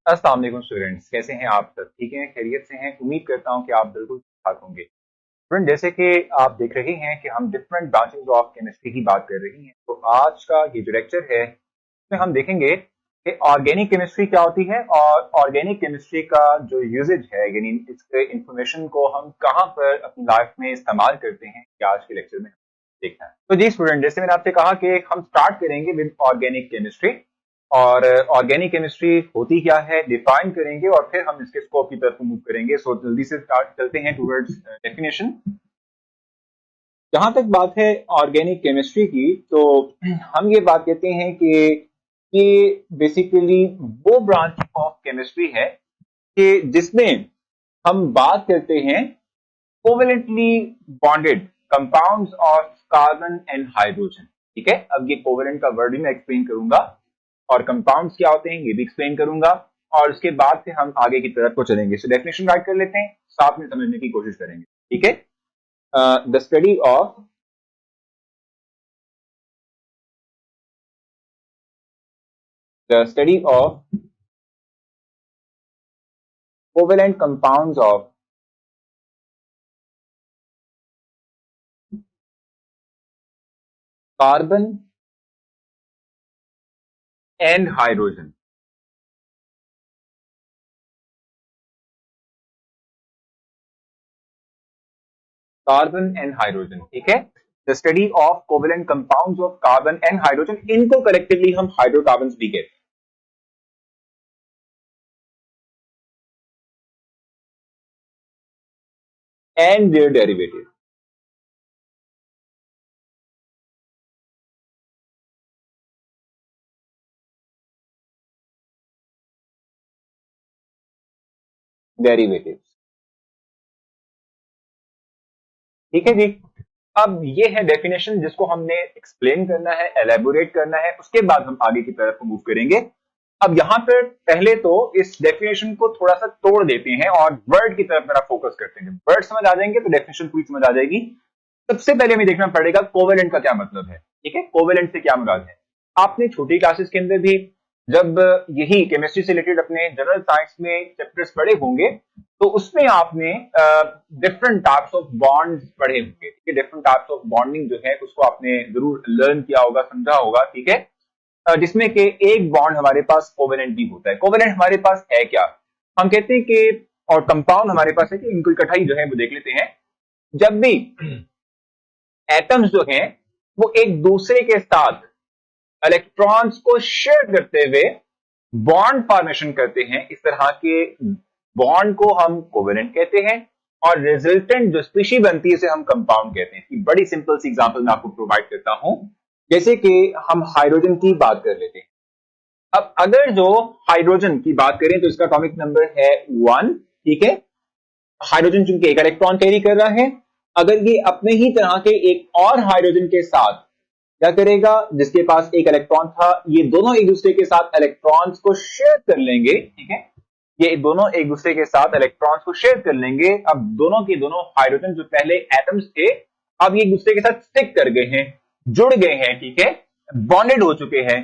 अस्सलाम वालेकुम स्टूडेंट्स, कैसे हैं आप सब? ठीक हैं, खैरियत से हैं? उम्मीद करता हूं कि आप बिल्कुल ठीक ठाक होंगे। स्टूडेंट, जैसे कि आप देख रहे हैं कि हम डिफरेंट ब्रांचेस ऑफ केमिस्ट्री की बात कर रही हैं, तो आज का ये जो लेक्चर है उसमें हम देखेंगे कि ऑर्गेनिक केमिस्ट्री क्या होती है और ऑर्गेनिक केमिस्ट्री का जो यूजेज है, यानी इसके इंफॉर्मेशन को हम कहाँ पर अपनी लाइफ में इस्तेमाल करते हैं, ये आज के लेक्चर में देखना है। तो जी स्टूडेंट, जैसे मैंने आपसे कहा कि हम स्टार्ट करेंगे विद ऑर्गेनिक केमिस्ट्री, और ऑर्गेनिक केमिस्ट्री होती क्या है डिफाइन करेंगे और फिर हम इसके स्कोप की तरफ मूव करेंगे। सो जल्दी से स्टार्ट चलते हैं टूवर्ड्स डेफिनेशन। जहां तक बात है ऑर्गेनिक केमिस्ट्री की, तो हम ये बात कहते हैं कि ये बेसिकली वो ब्रांच ऑफ केमिस्ट्री है कि जिसमें हम बात करते हैं covalently bonded compounds of carbon and hydrogen. ठीक है, अब ये कोवेलेंट का वर्ड भी मैं एक्सप्लेन करूंगा और कंपाउंड्स क्या होते हैं ये भी एक्सप्लेन करूंगा, और उसके बाद से हम आगे की तरफ को चलेंगे। सो डेफिनेशन राइट कर लेते हैं, साथ में समझने की कोशिश करेंगे। ठीक है, the study of covalent compounds of carbon and hydrogen. Carbon and hydrogen, ठीक है। The study of covalent compounds of carbon and hydrogen, इनको कलेक्टिवली हम हाइड्रोकार्बन्स भी कहते हैं, एंड देयर डेरिवेटिव। ठीक है जी। अब ये है डेफिनेशन जिसको हमने एक्सप्लेन करना है, एलेबोरेट करना है, उसके बाद हम आगे की तरफ मूव करेंगे। अब यहां पर पहले तो इस डेफिनेशन को थोड़ा सा तोड़ देते हैं और वर्ड की तरफ मेरा फोकस करते हैं। वर्ड समझ आ जाएंगे तो डेफिनेशन पूरी समझ आ जाएगी। सबसे पहले हमें देखना पड़ेगा कोवेलेंट का क्या मतलब है। ठीक है, कोवेलेंट से क्या मुराद है। आपने छोटी क्लासेस के अंदर भी जब यही केमिस्ट्री से रिलेटेड अपने जनरल साइंस में चैप्टर्स पढ़े होंगे तो उसमें आपने डिफरेंट टाइप्स ऑफ बॉन्ड्स पढ़े होंगे। ठीक है, डिफरेंट टाइप्स ऑफ बॉन्डिंग जो है उसको आपने जरूर लर्न किया होगा, समझा होगा। ठीक है, जिसमें कि एक बॉन्ड हमारे पास कोवेलेंट भी होता है। कोवेलेंट हमारे पास है क्या, हम कहते हैं कि, और कंपाउंड हमारे पास है कि इनको इकट्ठा ही जो है वो देख लेते हैं। जब भी एटम्स जो हैं वो एक दूसरे के साथ इलेक्ट्रॉन्स को शेयर करते हुए बॉन्ड फॉर्मेशन करते हैं, इस तरह के बॉन्ड को हम कोवेलेंट कहते हैं, और रिजल्टेंट जो स्पीशी बनती है उसे हम कंपाउंड कहते हैं। कि बड़ी सिंपल सी एग्जांपल मैं आपको प्रोवाइड करता हूं, जैसे कि हम हाइड्रोजन की बात कर लेते हैं। अब अगर जो हाइड्रोजन की बात करें तो इसका एटॉमिक नंबर है 1। ठीक है, हाइड्रोजन चूंकि एक इलेक्ट्रॉन कैरी कर रहा है, अगर ये अपने ही तरह के एक और हाइड्रोजन के साथ क्या करेगा, जिसके पास एक इलेक्ट्रॉन था, ये दोनों एक दूसरे के साथ इलेक्ट्रॉन्स को शेयर कर लेंगे। ठीक है, ये दोनों एक दूसरे के साथ इलेक्ट्रॉन्स को शेयर कर लेंगे। अब दोनों के दोनों हाइड्रोजन जो पहले एटम्स थे, अब ये एक दूसरे के साथ स्टिक कर गए हैं, जुड़ गए हैं। ठीक है, बॉन्डेड हो चुके हैं।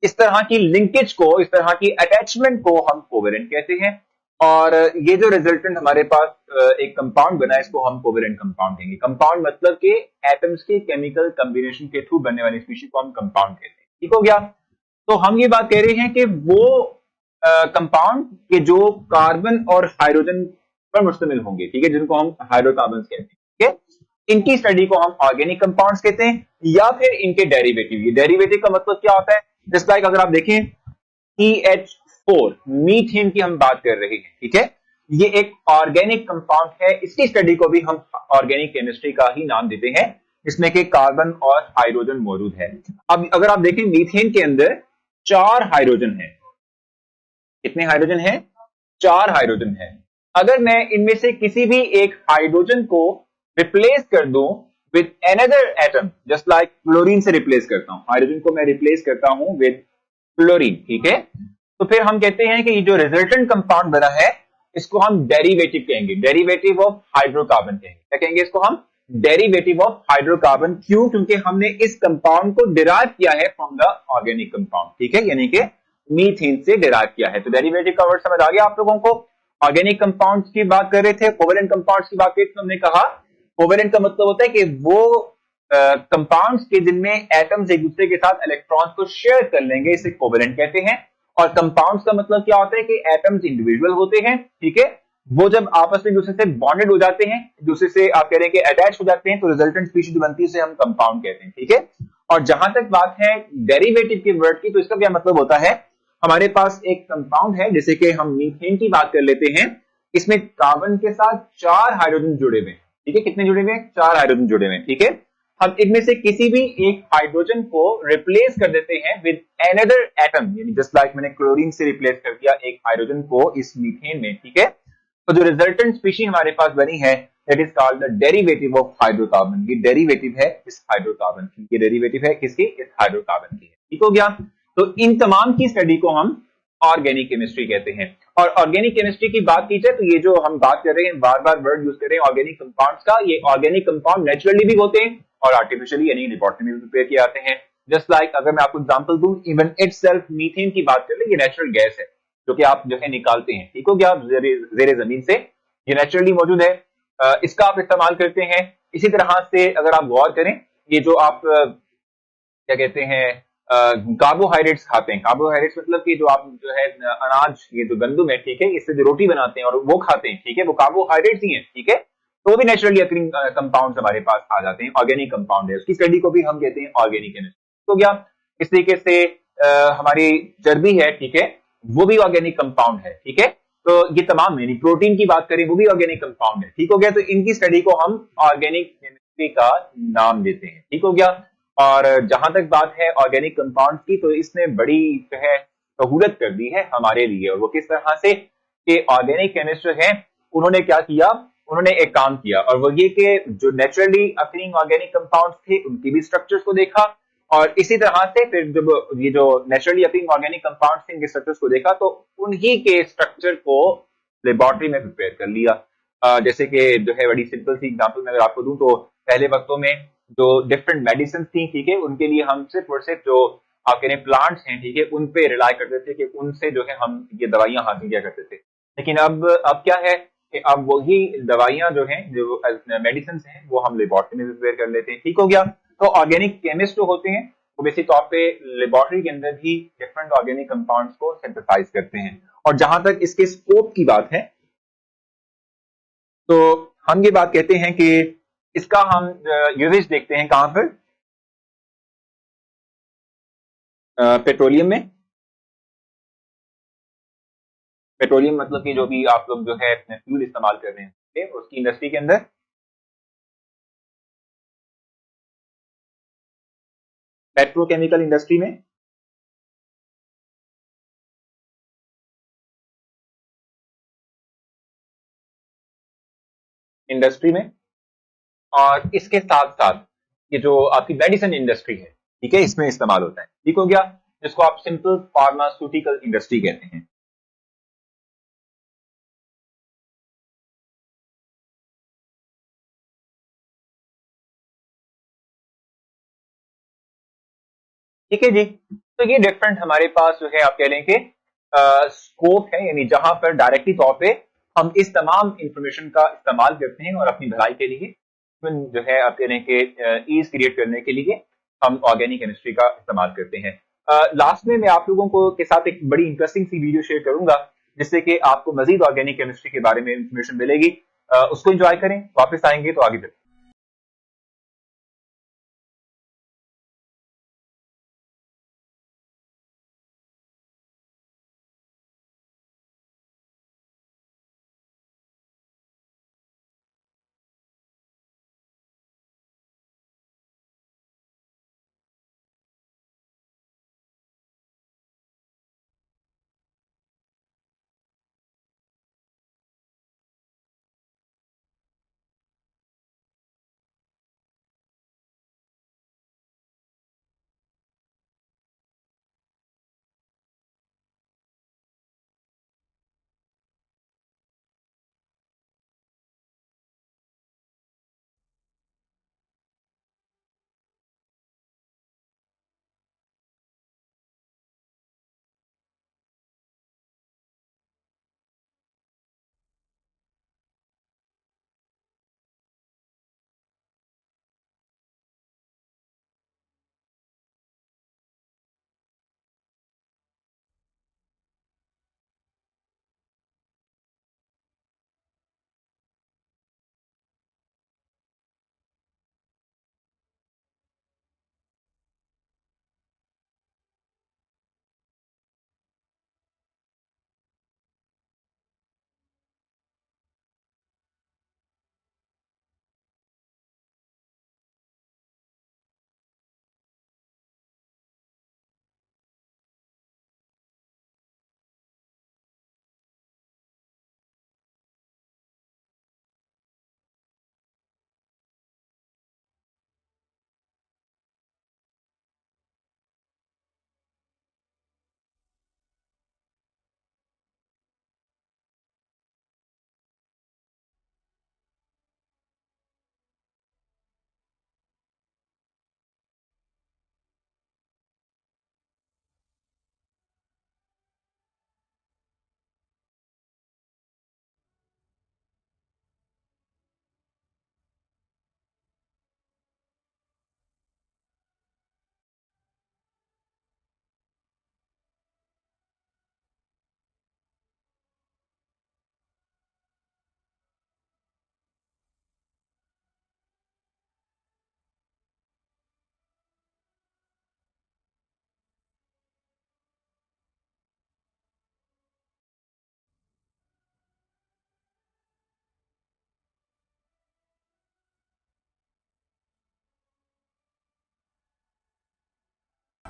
इस तरह की लिंकेज को, इस तरह की अटैचमेंट को हम कोवेलेंट कहते हैं। और ये जो रिजल्टेंट हमारे पास एक कंपाउंड बना है, इसको हम कोवेलेंट कंपाउंड कहेंगे। कंपाउंड मतलब कि एटम्स के केमिकल कॉम्बिनेशन के थ्रू बनने वाली स्पीशीज को हम कंपाउंड कहते हैं। ठीक हो गया। तो हम ये बात कह रहे हैं कि वो कंपाउंड के जो कार्बन और हाइड्रोजन पर मुश्तमिल होंगे, ठीक है, जिनको हम हाइड्रोकार्बन्स कहते हैं। ठीक है, इनकी स्टडी को हम ऑर्गेनिक कंपाउंड्स कहते हैं, या फिर इनके डेरिवेटिव। डेरिवेटिव का मतलब क्या होता है, जस्ट लाइक अगर आप देखें CH4 मीथेन की हम बात कर रहे हैं। ठीक है, ये एक ऑर्गेनिक कंपाउंड है, इसकी स्टडी को भी हम ऑर्गेनिक केमिस्ट्री का ही नाम देते हैं, जिसमें कि कार्बन और हाइड्रोजन मौजूद है। अब अगर आप देखें मीथेन के अंदर 4 हाइड्रोजन है। कितने हाइड्रोजन है, 4 हाइड्रोजन है। अगर मैं इनमें से किसी भी एक हाइड्रोजन को रिप्लेस कर दूं with another atom, just like chlorine से रिप्लेस करता हूं, हाइड्रोजन को मैं रिप्लेस करता हूं विद क्लोरीन। ठीक है, तो फिर हम कहते हैं कि ये जो रिजल्टेंट कंपाउंड बना है इसको हम डेरिवेटिव कहेंगे, डेरिवेटिव ऑफ हाइड्रोकार्बन कहेंगे। क्या कहेंगे इसको हम, डेरिवेटिव ऑफ हाइड्रोकार्बन। क्यों, क्योंकि हमने इस कंपाउंड को डिराइव किया है फ्रॉम द ऑर्गेनिक कंपाउंड। ठीक है, यानी कि मीथेन से डिराइव किया है। तो डेरिवेटिव का वर्ड समझ आ गया आप लोगों को। ऑर्गेनिक कंपाउंड्स की बात कर रहे थे, कोवेलेंट कंपाउंड्स की बात की तो हमने कहा कोवेलेंट का मतलब होता है कि वो कंपाउंड्स के जिनमें एटम्स एक दूसरे के साथ इलेक्ट्रॉन्स को शेयर कर लेंगे, इसे कोवेलेंट कहते हैं। और कंपाउंड्स का मतलब क्या होता है कि एटम्स इंडिविजुअल होते हैं, ठीक है। वो जब आपस में एक दूसरे से बॉन्डेड हो जाते हैं, एक दूसरे से आप कह रहे हैं कि अटैच हो जाते हैं, तो रिजल्टेंट स्पीशीज बनती है, उसे हम कंपाउंड कहते हैं, ठीक है। और जहां तक बात है डेरिवेटिव के वर्ड की, तो इसका क्या मतलब होता है, हमारे पास एक कंपाउंड है, जैसे कि हम मीथेन की बात कर लेते हैं। इसमें कार्बन के साथ 4 हाइड्रोजन जुड़े हुए हैं, ठीक है। कितने जुड़े हुए हैं? 4 हाइड्रोजन जुड़े हुए हैं, ठीक है। हम इनमें से किसी भी एक हाइड्रोजन को रिप्लेस कर देते हैं विद अनदर एटम, यानी जस्ट लाइक मैंने क्लोरीन से रिप्लेस कर दिया एक हाइड्रोजन को इस मीथेन में, ठीक है। तो जो रिजल्टेंट स्पीशीज हमारे पास बनी है, that is called the derivative of hydrocarbon. ये डेरिवेटिव है इस हाइड्रोकार्बन की, ये डेरिवेटिव है किसकी? इस हाइड्रोकार्बन की है, ठीक हो गया। तो इन तमाम की स्टडी को हम ऑर्गेनिक केमिस्ट्री कहते हैं। और ऑर्गेनिक केमिस्ट्री की बात की जाए तो ये जो हम बात कर रहे हैं, बार बार वर्ड यूज कर रहे हैं ऑर्गेनिक कंपाउंड्स का, ये ऑर्गेनिक कंपाउंड नेचुरली भी होते हैं और आर्टिफिशियली यानी लेबोरेटरी में भी प्रिपेयर किए जाते हैं। जस्ट लाइक अगर मैं आपको एग्जांपल दूं, इवन इटसेल्फ मीथेन की बात कर ले, ये नेचुरल गैस है जो कि आप जो है निकालते हैं, ठीक हो गया, जेरे जमीन से, ये नेचुरली मौजूद है। इसका आप इस्तेमाल करते हैं। इसी तरह से अगर आप गौर करें, ये जो आप क्या कहते हैं कार्बोहाइड्रेट्स खाते हैं, कार्बोहाइड्रेट्स मतलब कि जो आप जो है अनाज, ये जो गंदुम है, ठीक है, इससे जो रोटी बनाते हैं और वो खाते हैं, ठीक है, वो कार्बोहाइड्रेट्स ही है, ठीक है। तो वो भी नेचुरली अकरिंग कंपाउंड हमारे पास आ जाते हैं, ऑर्गेनिक कंपाउंड है, उसकी स्टडी को भी हम कहते हैं ऑर्गेनिक केमिस्ट्री। तो क्या इस तरीके से हमारी चर्बी है, ठीक है, वो भी ऑर्गेनिक कंपाउंड है, ठीक है। तो ये तमाम, यानी प्रोटीन की बात करें वो भी ऑर्गेनिक कंपाउंड है, ठीक हो गया। तो इनकी स्टडी को हम ऑर्गेनिक केमिस्ट्री का नाम देते हैं, ठीक हो गया। और जहां तक बात है ऑर्गेनिक कंपाउंड की, तो इसने बड़ी जो है सहूलत कर दी है हमारे लिए। और वो किस तरह से कि ऑर्गेनिक केमिस्ट है, उन्होंने क्या किया, उन्होंने एक काम किया, और वो ये कि जो नेचुरली अकरिंग ऑर्गेनिक कंपाउंड्स थे उनकी भी स्ट्रक्चर्स को देखा, और इसी तरह से फिर जब ये जो नेचुरली अकरिंग ऑर्गेनिक कंपाउंड्स थे इनके स्ट्रक्चर्स को देखा, तो उन्हीं के स्ट्रक्चर को लेबोरेटरी में प्रिपेयर कर लिया। जैसे कि जो है बड़ी सिंपल सी एग्जांपल मैं अगर आपको दूं, तो पहले वक्तों में जो डिफरेंट मेडिसिन थी, ठीक है, उनके लिए हम सिर्फ और सिर्फ जो आप कह रहे हैं प्लांट्स हैं, ठीक है, उन पे रिलाई करते थे कि उनसे जो है हम ये दवाइयां हासिल किया करते थे। लेकिन अब क्या है कि अब वही दवाइयां जो हैं, जो मेडिसिन हैं, वो हम लेबोरेटरी में प्रिपेयर कर लेते हैं, ठीक हो गया। तो ऑर्गेनिक केमिस्ट जो होते हैं वो बेसिक तौर पे लेबोरेटरी के अंदर भी डिफरेंट ऑर्गेनिक कंपाउंड्स को सिंथेसाइज करते हैं। और जहां तक इसके स्कोप की बात है, तो हम ये बात कहते हैं कि इसका हम यूजेज देखते हैं कहां पर, पेट्रोलियम में। पेट्रोलियम मतलब कि जो भी आप लोग जो है फ्यूल इस्तेमाल कर रहे हैं, ठीक है, उसकी इंडस्ट्री के अंदर, पेट्रोकेमिकल इंडस्ट्री में, इंडस्ट्री में। और इसके साथ साथ ये जो आपकी मेडिसिन इंडस्ट्री है, ठीक है, इसमें इस्तेमाल होता है, ठीक हो गया, जिसको आप सिंपल फार्मास्यूटिकल इंडस्ट्री कहते हैं। ठीक है जी। तो ये डिफरेंट हमारे पास जो है आप कह रहे हैं कि स्कोप है, यानी जहां पर डायरेक्टली तौर पे हम इस तमाम इंफॉर्मेशन का इस्तेमाल करते हैं और अपनी भलाई के लिए, जो है आप कह रहे हैं कि ईज क्रिएट करने के लिए हम ऑर्गेनिक केमिस्ट्री का इस्तेमाल करते हैं। लास्ट में मैं आप लोगों को के साथ एक बड़ी इंटरेस्टिंग सी वीडियो शेयर करूंगा, जिससे कि आपको मजीद ऑर्गेनिक केमिस्ट्री के बारे में इंफॉर्मेशन मिलेगी। उसको एंजॉय करें, वापस आएंगे तो आगे चलते हैं।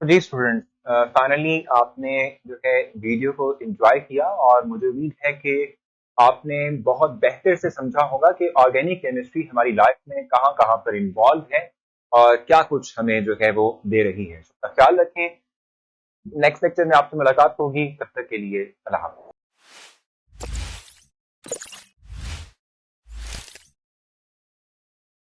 तो जी स्टूडेंट, फाइनली आपने जो है वीडियो को एंजॉय किया और मुझे उम्मीद है कि आपने बहुत बेहतर से समझा होगा कि ऑर्गेनिक केमिस्ट्री हमारी लाइफ में कहाँ कहाँ पर इन्वॉल्व है और क्या कुछ हमें जो है वो दे रही है। तो ख्याल रखें, नेक्स्ट लेक्चर में आपसे मुलाकात होगी, तब तक के लिए अल्लाह हाफ़िज़।